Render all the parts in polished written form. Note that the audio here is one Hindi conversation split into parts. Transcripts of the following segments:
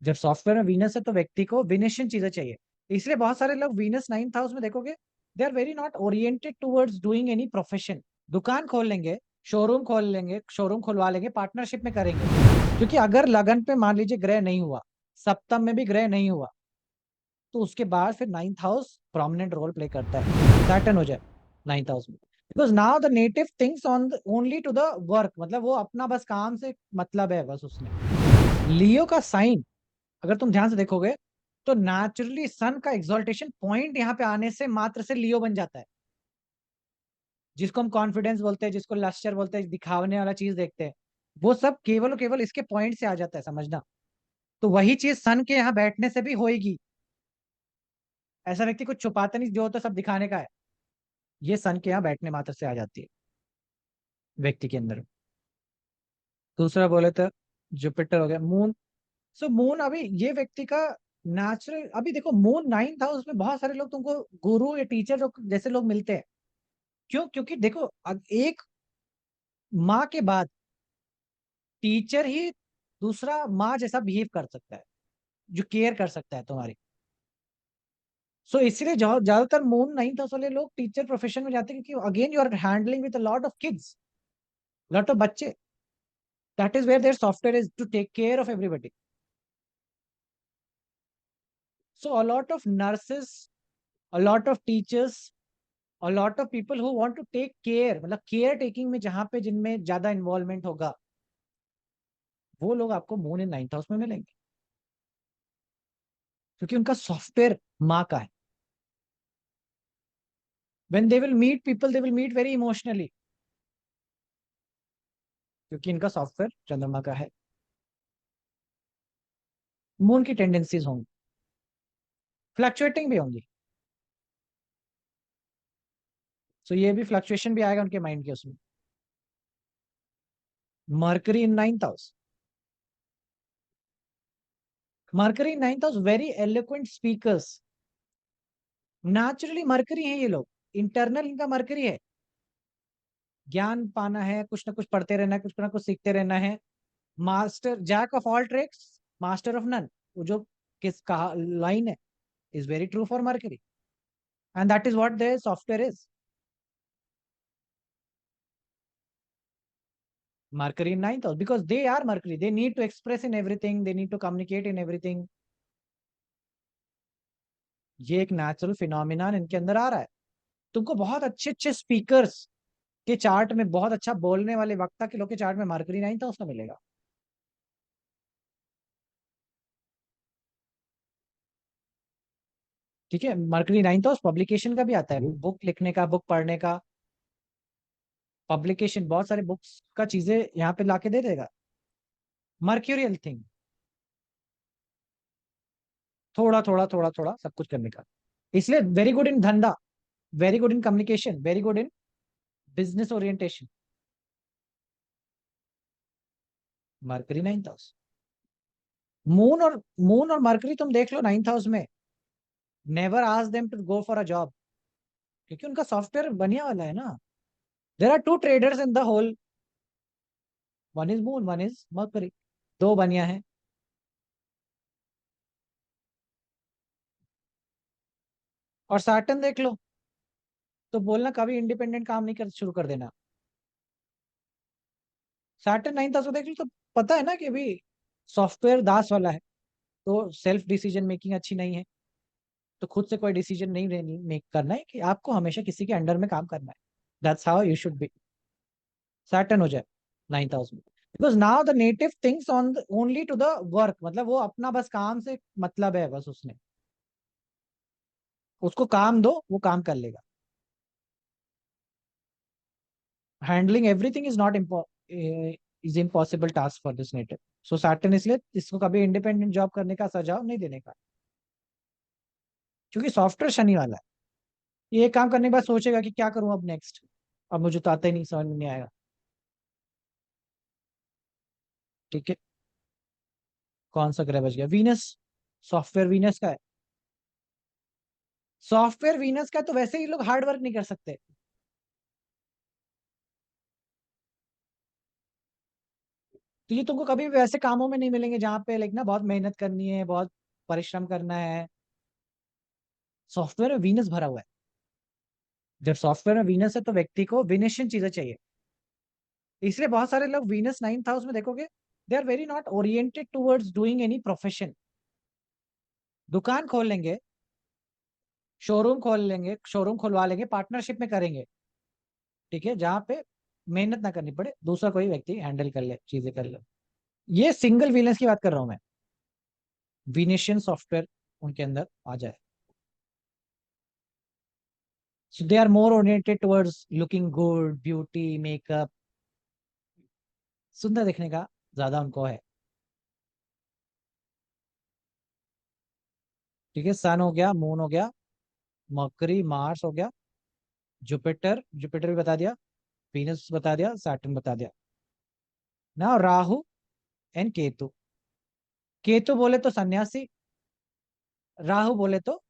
जब सॉफ्टवेयर में वीनस है तो व्यक्ति को विनेशियन चीजें चाहिए। इसलिए बहुत सारे लोग वीनस 9th हाउस में देखोगे, they are very not oriented towards doing any profession. दुकान खोल लेंगे, शोरूम खोल लेंगे, शोरूम खुलवा लेंगे, पार्टनरशिप में करेंगे। क्योंकि अगर लगन पे मान लीजिए ग्रह नहीं हुआ, सप्तम में भी ग्रह नहीं हुआ, तो उसके बाद फिर 9th house prominent role play करता है। सैटर्न हो जाए 9th हाउस में, because now the native things on only to the work, मतलब वो अपना बस काम से मतलब है बस उसमें। लियो का साइन अगर तुम ध्यान से देखोगे तो नेचुरली सन का एक्सॉल्टेशन पॉइंट यहाँ पे आने से मात्र से लियो बन जाता है। जिसको हम कॉन्फिडेंस बोलते हैं, जिसको लस्टर बोलते हैं, दिखावने वाला चीज देखते हैं, वो सब केवल और केवल इसके पॉइंट से आ जाता है, समझना। तो वही चीज सन के यहाँ बैठने से भी होएगी। ऐसा व्यक्ति कुछ छुपाता नहीं, जो होता सब दिखाने का है, ये सन के यहाँ बैठने मात्र से आ जाती है व्यक्ति के अंदर। दूसरा बोले तो जुपिटर हो गया, मून। सो मून अभी ये व्यक्ति का नेचुरल, अभी देखो मून 9th हाउस में बहुत सारे लोग तुमको गुरु या टीचर जैसे लोग मिलते हैं। क्यों? क्योंकि देखो एक माँ के बाद टीचर ही दूसरा माँ जैसा बिहेव कर सकता है, जो केयर कर सकता है तुम्हारी। सो इसलिए ज्यादातर मून 9th हाउस वाले लोग टीचर प्रोफेशन में जाते हैं, क्योंकि again you are handling with a lot of kids, lot of बच्चे। That is where their software is to take care of everybody. So a lot of nurses, a lot of teachers, a lot of people who want to take care, मतलब केयर टेकिंग में जहां पे जिनमें ज्यादा इन्वॉल्वमेंट होगा, वो लोग आपको मून इन 9th हाउस में मिलेंगे। क्योंकि उनका सॉफ्टवेयर माँ का है। when they will meet people, they will meet very emotionally, क्योंकि इनका सॉफ्टवेयर चंद्रमा का है। मून की टेंडेंसीज होंगी, फ्लक्चुएटिंग भी होंगी। सो ये भी फ्लक्चुएशन भी आएगा उनके माइंड के उसमें। मरकरी इन 9th हाउस, मरकरी इन 9th house very eloquent speakers. Naturally mercury है ये लोग, इंटरनल इनका मरकरी है। ज्ञान पाना है, कुछ ना कुछ पढ़ते रहना है, कुछ ना कुछ सीखते रहना है। Master jack of all tricks, master of none, वो जो किस कहा लाइन है, is very true for Mercury, and that is what their software is. Mercury in 9th house, because they are Mercury. They need to express in everything. They need to communicate in everything. ये एक नेचुरल फिनोमिना इनके अंदर आ रहा है। तुमको बहुत अच्छे अच्छे स्पीकर्स के चार्ट में, बहुत अच्छा बोलने वाले वक्ता के लोग के चार्ट में मरकरी 9th हाउस का मिलेगा। ठीक है, मरकरी 9th हाउस पब्लिकेशन का भी आता है, बुक लिखने का, बुक पढ़ने का, पब्लिकेशन, बहुत सारे बुक्स का चीजें यहाँ पे लाके दे देगा। मर्क्यूरियल थिंग, थोड़ा थोड़ा थोड़ा थोड़ा सब कुछ करने का। इसलिए वेरी गुड इन धंधा, very good in communication, very good in business orientation. Mercury 9th house, moon और मरकरी तुम देख लो 9th हाउस में, never ask them to go for a job, क्योंकि उनका सॉफ्टवेयर बढ़िया वाला है ना। There are two traders in the whole, one is moon, one is Mercury, दो बढ़िया है। और सैटर्न देख लो तो बोलना कभी इंडिपेंडेंट काम नहीं कर शुरू कर देना। सैटर्न 9th हाउस को देख लो तो पता है ना कि अभी सॉफ्टवेयर दास वाला है, तो सेल्फ डिसीजन मेकिंग अच्छी नहीं है। तो खुद से कोई डिसीजन नहीं मेक करना है, कि आपको हमेशा किसी के अंडर में काम करना है। That's how you should be. Saturn हो जाए 9th हाउस में, because now the native things on only to the work, मतलब वो अपना बस काम से मतलब है बस उसने, उसको काम दो वो काम कर लेगा। Handling everything is not is impossible task for this native. So Saturn इसलिए इसको कभी इंडिपेंडेंट जॉब करने का सुझाव नहीं देने का, क्योंकि सॉफ्टवेयर शनि वाला है। ये काम करने के बाद सोचेगा कि क्या करूं अब नेक्स्ट, अब मुझे तो आता ही नहीं, समझ में नहीं आएगा। ठीक है, कौन सा ग्रह बच गया? वीनस, सॉफ्टवेयर वीनस का है। सॉफ्टवेयर वीनस का, तो वैसे ही लोग हार्ड वर्क नहीं कर सकते। तो ये तुमको कभी भी वैसे कामों में नहीं मिलेंगे जहाँ पे लाइक ना बहुत मेहनत करनी है, बहुत परिश्रम करना है। सॉफ्टवेयर में वीनस भरा हुआ है। जब सॉफ्टवेयर में वीनस है तो व्यक्ति को विनशन चीजें चाहिए। इसलिए बहुत सारे लोग वीनस नाइन्थ हाउस में देखोगे, they are very not oriented towards doing any profession. दुकान खोल लेंगे, शोरूम खोल लेंगे, शोरूम खुलवा लेंगे, पार्टनरशिप में करेंगे, ठीक है, जहां पे मेहनत ना करनी पड़े, दूसरा कोई व्यक्ति हैंडल कर ले, चीजें कर ले। ये सिंगल वीनस की बात कर रहा हूं मैं। विनेशियन सॉफ्टवेयर उनके अंदर आ जाए, so they are more oriented towards looking good, beauty, makeup, सुंदर दिखने का ज्यादा उनको है। ठीक है, सन हो गया, मून हो गया, मरकरी मार्स हो गया, जुपिटर, जुपिटर भी बता दिया, वीनस बता दिया, सैटर्न बता दिया ना, राहु एंड केतु। केतु बोले तो सन्यासी, राहु बोले तो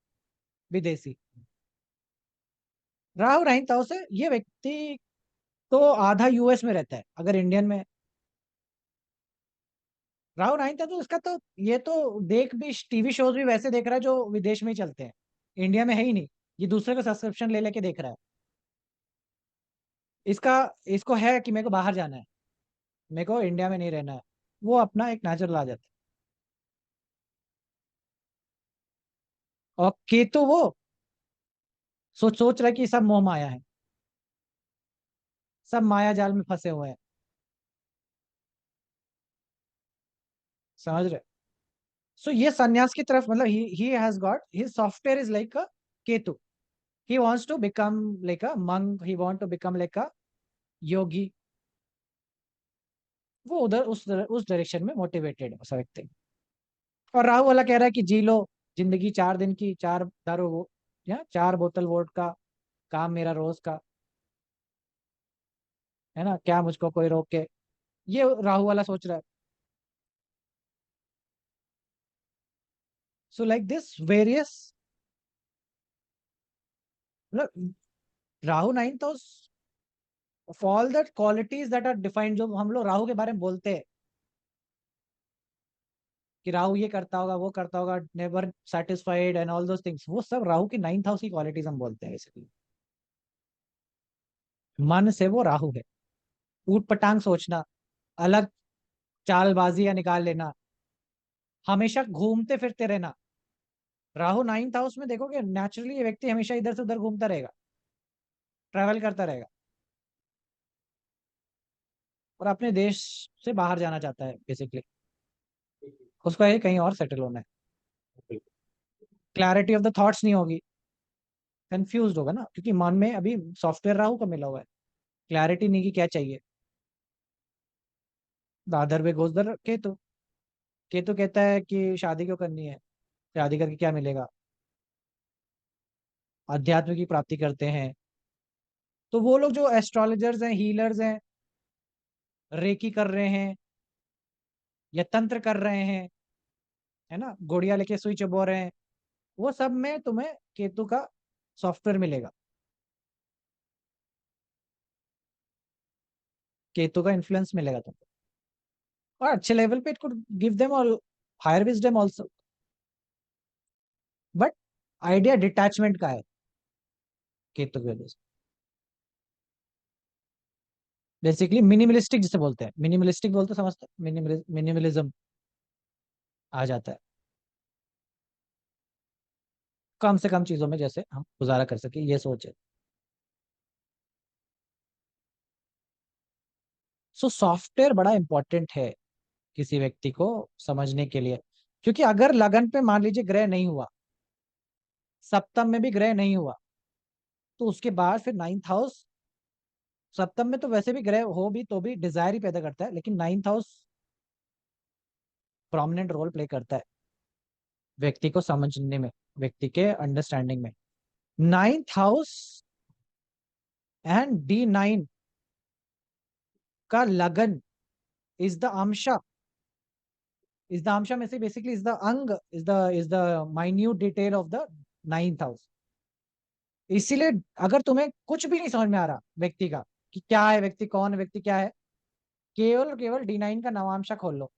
विदेशी। राहु नाइन्थ हाउस है, ये व्यक्ति तो आधा यूएस में रहता है अगर इंडियन में। राहु नाइन्थ है तो इसका तो ये तो देख भी टीवी शोज भी वैसे देख रहा है जो विदेश में ही चलते हैं, इंडिया में है ही नहीं। ये दूसरे का सब्सक्रिप्शन ले लेके देख रहा है। इसका इसको है कि मेरे को बाहर जाना है, मेरे को इंडिया में नहीं रहना है, वो अपना एक नेचुरल आ जाता है। और केतु वो सोच सोच रहा है कि सब मोह माया है, सब माया जाल में फंसे हुए हैं। समझ रहे? सो ये सन्यास की तरफ, मतलब he has got his software is like a Ketu. He wants to become like a monk, he want to become like a yogi. वो उधर उस डायरेक्शन में मोटिवेटेड है व्यक्ति। और राहु वाला कह रहा है कि जी लो जिंदगी, 4 दिन की, 4 दारू या 4 बोतल वोट का काम मेरा रोज का, है ना, क्या मुझको कोई रोक के। ये राहु वाला सोच रहा है। सो लाइक दिस वेरियस, मतलब Rahu ninth house of all that qualities that are defined, जो हम लोग राहु के बारे में बोलते हैं कि राहु ये करता होगा, वो करता होगा, never satisfied and all those things, वो सब राहु की नाइन्थ हाउस की क्वालिटीज हम बोलते हैं बेसिकली। मन से वो राहु है। ऊट पटांग सोचना, अलग चालबाजियां निकाल लेना, हमेशा घूमते फिरते रहना। राहु नाइन्थ हाउस में देखोगे नेचुरली ये व्यक्ति हमेशा इधर से उधर घूमता रहेगा, ट्रैवल करता रहेगा, और अपने देश से बाहर जाना चाहता है बेसिकली। उसको है कहीं और सेटल होना है। क्लैरिटी ऑफ द थॉट्स नहीं होगी, कंफ्यूज होगा ना, क्योंकि मन में अभी सॉफ्टवेयर राहु का मिला हुआ है, क्लैरिटी नहीं कि क्या चाहिए। दादर पे गोचर केतु, केतु कहता है कि शादी क्यों करनी है, शादी करके क्या मिलेगा, अध्यात्म की प्राप्ति करते हैं। तो वो लोग जो एस्ट्रोलॉजर्स हैं, हीलर्स हैं, रेकी कर रहे हैं या तंत्र कर रहे हैं, है ना, गोड़िया लेके सुई चबो रहे हैं, वो सब में तुम्हें केतु का सॉफ्टवेयर मिलेगा, केतु का इन्फ्लुएंस मिलेगा तुमको। और अच्छे लेवल पे it could give them all higher wisdom also. But idea detachment का है केतु की वजह से। बेसिकली मिनिमलिस्टिक जिसे बोलते हैं, मिनिमलिस्टिक बोलते समझते हैं, मिनिमलिज्म आ जाता है, कम से कम चीजों में जैसे हम गुजारा कर सके, ये सोच है। सो सॉफ्टवेयर बड़ा इंपॉर्टेंट है किसी व्यक्ति को समझने के लिए, क्योंकि अगर लगन पे मान लीजिए ग्रह नहीं हुआ, सप्तम में भी ग्रह नहीं हुआ, तो उसके बाद फिर नाइन्थ हाउस, सप्तम में तो वैसे भी ग्रह हो भी तो भी डिजायर ही पैदा करता है, लेकिन ninth house prominent role play करता है व्यक्ति को समझने में, व्यक्ति के अंडरस्टैंडिंग में। नाइन्थ हाउस एंड D9 का लगन is the Ansha, is the Ansha में से बेसिकली इज द अंग, is the minute detail of the ninth house. इसीलिए अगर तुम्हें कुछ भी नहीं समझ में आ रहा व्यक्ति का, कि क्या है व्यक्ति, कौन है व्यक्ति, क्या है, केवल केवल D9 का नवांशा खोल लो,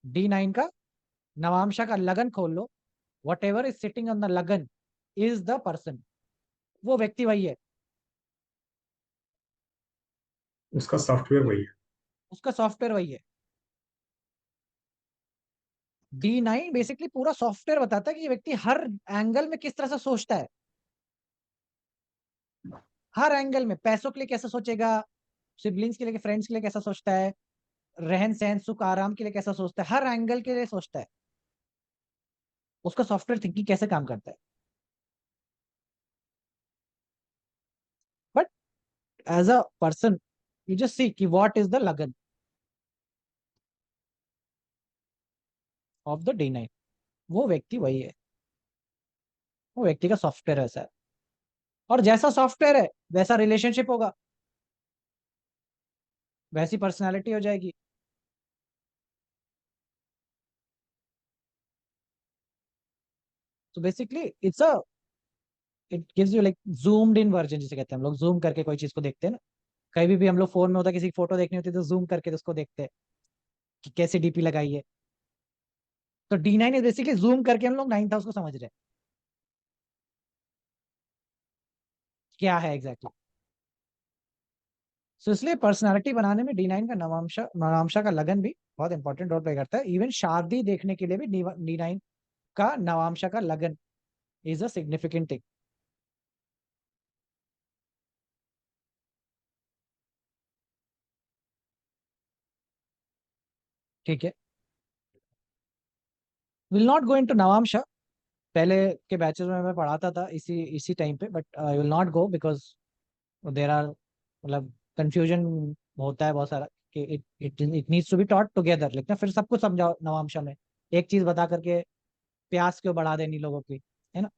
D9 का नवांशा का लगन खोल लो, whatever is sitting on the lagna is the person, वो व्यक्ति वही है, उसका सॉफ्टवेयर वही है। उसका सॉफ्टवेयर वही है। D9 बेसिकली पूरा सॉफ्टवेयर बताता है कि ये व्यक्ति हर एंगल में किस तरह से सोचता है, हर एंगल में पैसों के लिए कैसे सोचेगा, सिबलिंग्स के लिए, फ्रेंड्स के लिए कैसा सोचता है, रहन सहन सुख आराम के लिए कैसा सोचता है, हर एंगल के लिए सोचता है। उसका सॉफ्टवेयर थिंकिंग कैसे काम करता है। But as a person you just see कि what is the lagan of the D9, वो व्यक्ति वही है, वो व्यक्ति का सॉफ्टवेयर ऐसा है, और जैसा सॉफ्टवेयर है वैसा रिलेशनशिप होगा, वैसी पर्सनालिटी हो जाएगी। तो basically it gives you like zoomed in version, जिसे कहते हैं हम लोग, जूम करके कोई चीज को देखते हैं ना, कभी भी हम लोग फोन में होता है किसी की फोटो देखनी होती है तो जूम करके उसको देखते हैं कि कैसे डीपी लगाई है। तो D9 इज बेसिकली जूम करके हम लोग 9th हाउस को समझ रहे हैं क्या है एग्जैक्टली exactly। सो इसलिए पर्सनालिटी बनाने में D9 का नवांशा नवांशा का लगन भी बहुत इंपॉर्टेंट रोल प्ले करता है। इवन शादी देखने के लिए भी D9 का नवांशा का लगन इज अ सिग्निफिकेंट थिंग। ठीक है, विल नॉट गो इनटू नवांशा, पहले के बैचेस में मैं पढ़ाता था इसी इसी टाइम पे, but I will not go because there are, मतलब कंफ्यूजन होता है बहुत सारा कि it it it needs to be taught together, लेकिन फिर सब कुछ समझाओ नवांशा में, एक चीज बता करके प्यास क्यों बढ़ा देनी लोगों की, है ना।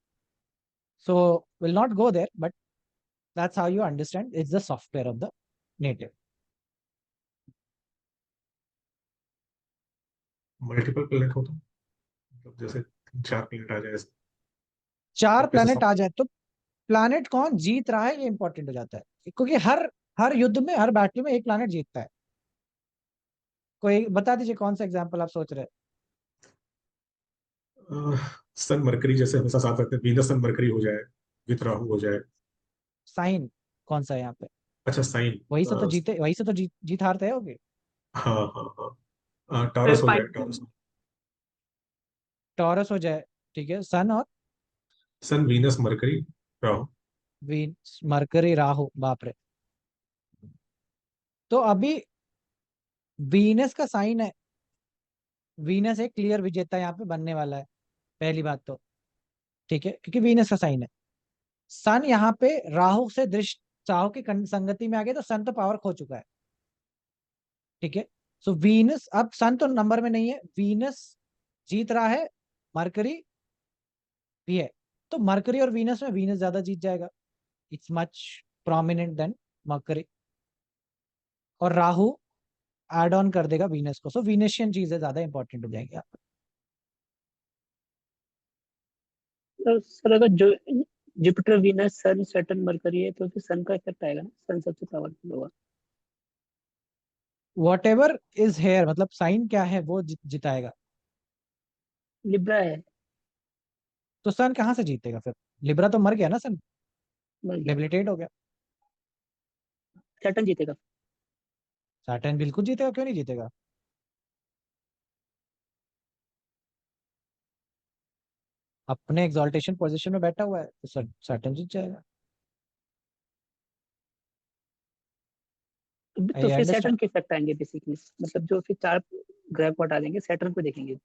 So will not go there, but that's how you understand it's the software of the native. Multiple planet होता, मतलब जैसे 4 प्लेनेट आ जाए, चार वापस से प्लेनेट आ जाए तो प्लैनेट कौन जीत रहा है ये इंपॉर्टेंट हो जाता है, क्योंकि हर हर युद्ध में, हर बैटल में एक प्लैनेट जीतता है। कोई बता दीजिए कौन सा एग्जांपल आप सोच रहे हैं। सन मरकरी जैसे हमेशा साथ रहते हैं, वीनस सन मरकरी हो जाए, विथ राहु हो जाए। साइन कौन सा है यहाँ पे, अच्छा साइन। वही से तो जीते, वही से तो जीत हार तय होगी। हाँ हाँ हाँ, टॉरस हो जाए, टॉरस। टॉरस हो जाए, ठीक है, सन और sun Venus Mercury Rahu. Venus Mercury Rahu, बाप रे। तो अभी वीनस का साइन है, वीनस एक क्लियर विजेता यहाँ पे बनने वाला है, पहली बात तो, ठीक है, क्योंकि वीनस का साइन है। सन यहाँ पे राहु से दृष्ट, राहु की संगति में आ गया तो सन तो पावर खो चुका है, ठीक है। सो वीनस, अब सन तो नंबर में नहीं है, वीनस जीत रहा है, मरकरी भी है, तो मरकरी और वीनस में वीनस ज्यादा जीत जाएगा, it's much prominent than Mercury, और राहु एड ऑन कर देगा वीनस को, सो वीनेशियन चीजें ज्यादा इंपॉर्टेंट हो जाएंगी आप। तो सर अगर जो जुपिटर वीनस सन सैटर्न मरकरी है तो फिर सन का इफेक्ट आएगा ना, सन सबसे पावरफुल होगा। वॉट एवर इज हेयर, मतलब साइन क्या है वो जिताएगा। लिब्रा है। तो सन कहाँ से जीतेगा फिर, लिब्रा तो मर गया ना सन, मर गया। डेबिलिटेट हो गया। सैटर्न जीतेगा। सैटर्न बिल्कुल जीतेगा, क्यों नहीं जीतेगा। अपने एक्सॉल्टेशन पोजीशन में बैठा हुआ है तो सैटर्न जीत जाएगा। तो आई फिर अंडरस्टैंड। सैटर्न के इफेक्ट आएंगे बेसिकली, मतलब जो फिर 4 ग्रह को हटा देंगे, सैटर्न को देखेंगे।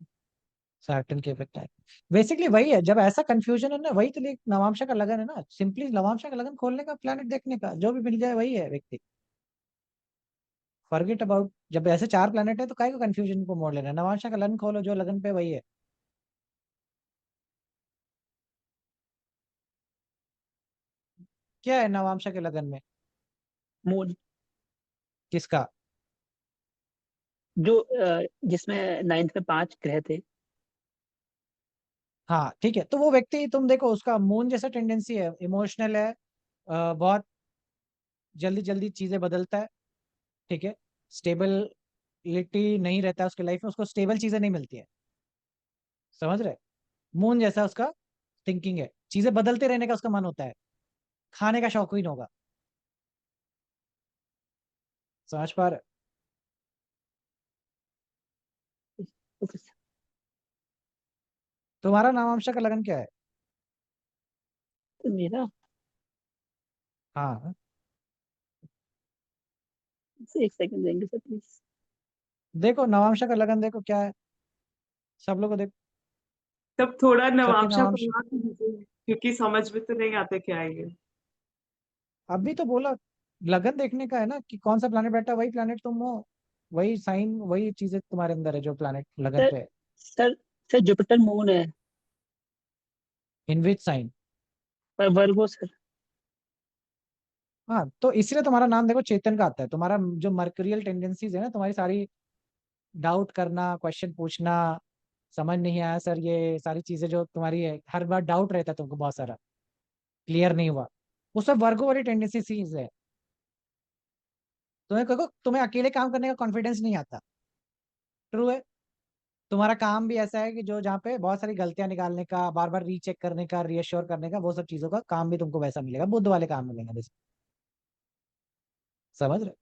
सैटर्न के इफेक्ट आएगा, बेसिकली वही है, जब ऐसा कंफ्यूजन है ना, वही तो लिए नवांशा का लगन है ना, सिंपली नवांशा का लगन खोलने का, प्लैनेट देखने का, जो भी मिल जाए वही है व्यक्ति। फॉरगेट अबाउट, जब ऐसे 4 प्लैनेट है तो काय को कंफ्यूजन को मोड़ लेना है, नवांशा का लगन खोलो, जो लगन पे वही है। क्या है नवांशा के लगन में, मून। किसका। जो जिसमें 9th में 5 ग्रह थे। हाँ ठीक है, तो वो व्यक्ति तुम देखो उसका मून जैसा टेंडेंसी है, इमोशनल है, बहुत जल्दी जल्दी चीजें बदलता है, ठीक है। स्टेबिलिटी नहीं रहता है उसके लाइफ में, उसको स्टेबल चीजें नहीं मिलती है, समझ रहे? मून जैसा उसका थिंकिंग है, चीजें बदलते रहने का उसका मन होता है, खाने का शौकीन होगा, समझ पा रहे? Okay sir. तुम्हारा नामांश का लगन क्या है? तो मेरा हाँ, एक सेकंड देंगे सर प्लीज। देखो नवांश का लगन देखो क्या है, सब लोग को देखो, तब थोड़ा सबके नवांशा नवांश। बनवा दीजिए क्योंकि समझ में तो नहीं आता क्या है ये। अभी तो बोला, लगन देखने का है ना कि कौन सा प्लानिट बैठा है, वही प्लानिट तुम हो, वही साइन, वही चीजें तुम्हारे अंदर है जो प्लानिट लगन सर पे है। सर सर जुपिटर मून है। इन विच साइन? और वर्गो सर। हाँ, तो इसलिए तुम्हारा नाम देखो चेतन का आता है, तुम्हारा जो मर्करियल टेंडेंसीज है ना तुम्हारी सारी, डाउट करना, क्वेश्चन पूछना, समझ नहीं आया सर, ये सारी चीजें जो तुम्हारी है, हर बार डाउट रहता है तुमको बहुत सारा, क्लियर नहीं हुआ, वो सब वर्गो वाली टेंडेंसी है। तुम्हें अकेले काम करने का कॉन्फिडेंस नहीं आता, ट्रू है। तुम्हारा काम भी ऐसा है कि जो जहाँ पे बहुत सारी गलतियां निकालने का, बार बार रीचेक करने का, रीअश्योर करने का, वो सब चीजों का काम भी तुमको वैसा मिलेगा, बुद्ध वाले काम मिलेंगे जैसे, समझ रहे?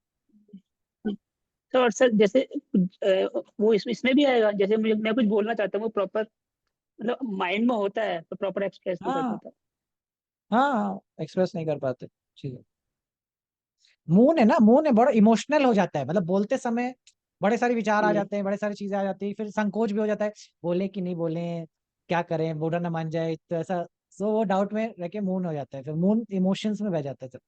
तो और सर जैसे वो इसमें भी आएगा, जैसे मुझे मैं कुछ बोलना चाहता हूँ वो प्रॉपर मतलब माइंड में होता है तो प्रॉपर एक्सप्रेस नहीं कर हाँ पाता। हाँ, एक्सप्रेस नहीं कर पाते चीजें। मून है ना, मून है, बड़ा इमोशनल हो जाता है, मतलब बोलते समय बड़े सारे विचार आ जी जाते हैं, बड़े सारी चीजें आ जाती है, फिर संकोच भी हो जाता है, बोले कि नहीं बोले, क्या करें, बूढ़ा ना मान जाए, तो ऐसा। सो वो डाउट में रह के मून हो जाता है, फिर मून इमोशंस में बह जाता है,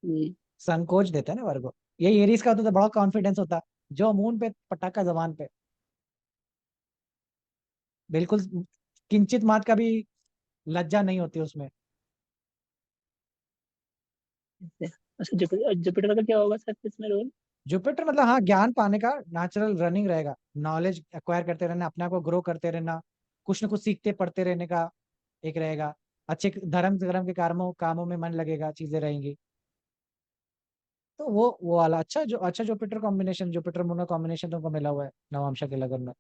जी। संकोच देता है ना वर्गो। ये एरीज का होता तो बड़ा कॉन्फिडेंस होता, जो मून पे पटाखा जबान पे, बिल्कुल किंचित मात का भी लज्जा नहीं होती उसमें। अच्छा जुपिटर जुपिटर का क्या होगा सर इसमें रोल? जुपिटर मतलब हाँ, ज्ञान पाने का नेचुरल रनिंग रहेगा, नॉलेज एक्वायर करते रहना, अपने आप को ग्रो करते रहना, कुछ ना कुछ सीखते पढ़ते रहने का एक रहेगा, अच्छे धर्म धर्म के कामों कामों में मन लगेगा, चीजें रहेंगी। तो वो वाला अच्छा, जो अच्छा जुपिटर कॉम्बिनेशन, जुपिटर मून का कॉम्बिनेशन तुमको मिला हुआ है नवांश के लगन में।